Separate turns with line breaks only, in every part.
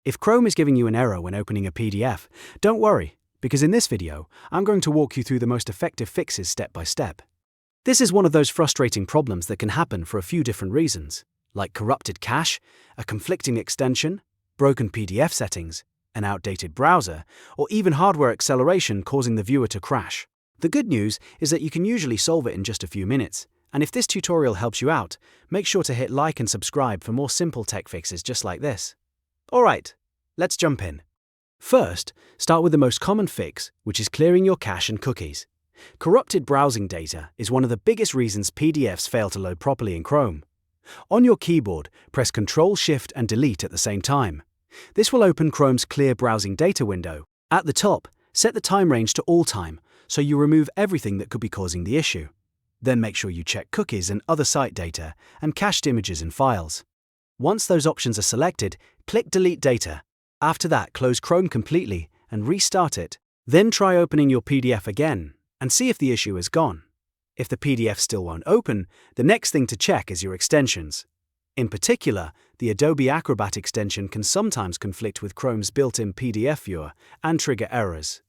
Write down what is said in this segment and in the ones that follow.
If Chrome is giving you an error when opening a PDF, don't worry, because in this video, I'm going to walk you through the most effective fixes step by step. This is one of those frustrating problems that can happen for a few different reasons, like corrupted cache, a conflicting extension, broken PDF settings, an outdated browser, or even hardware acceleration causing the viewer to crash. The good news is that you can usually solve it in just a few minutes, and if this tutorial helps you out, make sure to hit like and subscribe for more simple tech fixes just like this. Alright, let's jump in. First, start with the most common fix, which is clearing your cache and cookies. Corrupted browsing data is one of the biggest reasons PDFs fail to load properly in Chrome. On your keyboard, press Ctrl, Shift, and Delete at the same time. This will open Chrome's Clear Browsing Data window. At the top, set the time range to all time, so you remove everything that could be causing the issue. Then make sure you check cookies and other site data and cached images and files. Once those options are selected, click Delete Data. After that, close Chrome completely and restart it. Then try opening your PDF again and see if the issue is gone. If the PDF still won't open, the next thing to check is your extensions. In particular, the Adobe Acrobat extension can sometimes conflict with Chrome's built-in PDF viewer and trigger errors.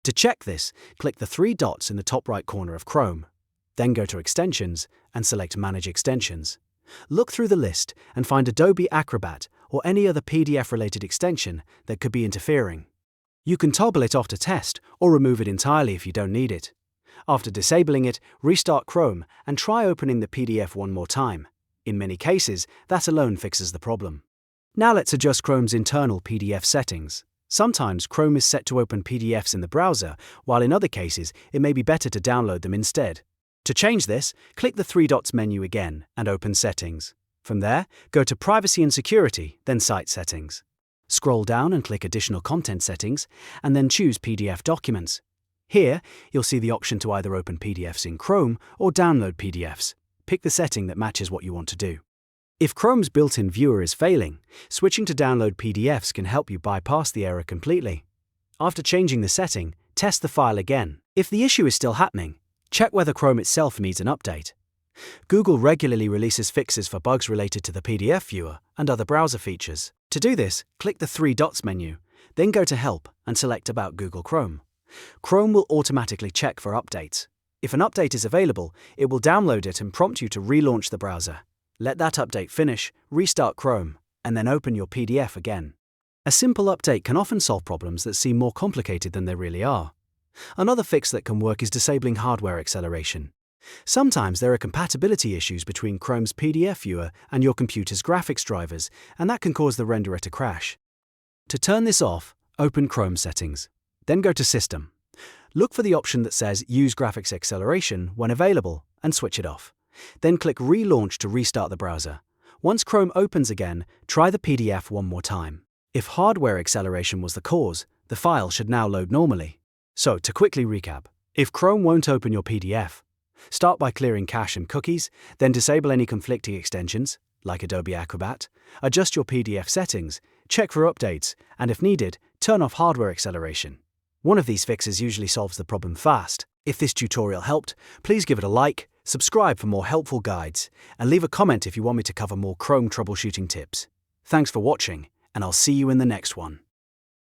To check this, click the three dots in the top right corner of Chrome. Then go to Extensions and select Manage Extensions. Look through the list and find Adobe Acrobat or any other PDF-related extension that could be interfering. You can toggle it off to test or remove it entirely if you don't need it. After disabling it, restart Chrome and try opening the PDF one more time. In many cases, that alone fixes the problem. Now let's adjust Chrome's internal PDF settings. Sometimes Chrome is set to open PDFs in the browser, while in other cases it may be better to download them instead. To change this, click the three dots menu again and open Settings. From there, go to Privacy and Security, then Site Settings. Scroll down and click Additional Content Settings, and then choose PDF Documents. Here, you'll see the option to either open PDFs in Chrome or download PDFs. Pick the setting that matches what you want to do. If Chrome's built-in viewer is failing, switching to download PDFs can help you bypass the error completely. After changing the setting, test the file again. If the issue is still happening, check whether Chrome itself needs an update. Google regularly releases fixes for bugs related to the PDF viewer and other browser features. To do this, click the three dots menu, then go to Help and select About Google Chrome. Chrome will automatically check for updates. If an update is available, it will download it and prompt you to relaunch the browser. Let that update finish, restart Chrome, and then open your PDF again. A simple update can often solve problems that seem more complicated than they really are. Another fix that can work is disabling hardware acceleration. Sometimes there are compatibility issues between Chrome's PDF viewer and your computer's graphics drivers, and that can cause the renderer to crash. To turn this off, open Chrome Settings. Then go to System. Look for the option that says Use Graphics Acceleration when available and switch it off. Then click Relaunch to restart the browser. Once Chrome opens again, try the PDF one more time. If hardware acceleration was the cause, the file should now load normally. So, to quickly recap, if Chrome won't open your PDF, start by clearing cache and cookies, then disable any conflicting extensions, like Adobe Acrobat, adjust your PDF settings, check for updates, and if needed, turn off hardware acceleration. One of these fixes usually solves the problem fast. If this tutorial helped, please give it a like, subscribe for more helpful guides, and leave a comment if you want me to cover more Chrome troubleshooting tips. Thanks for watching, and I'll see you in the next one.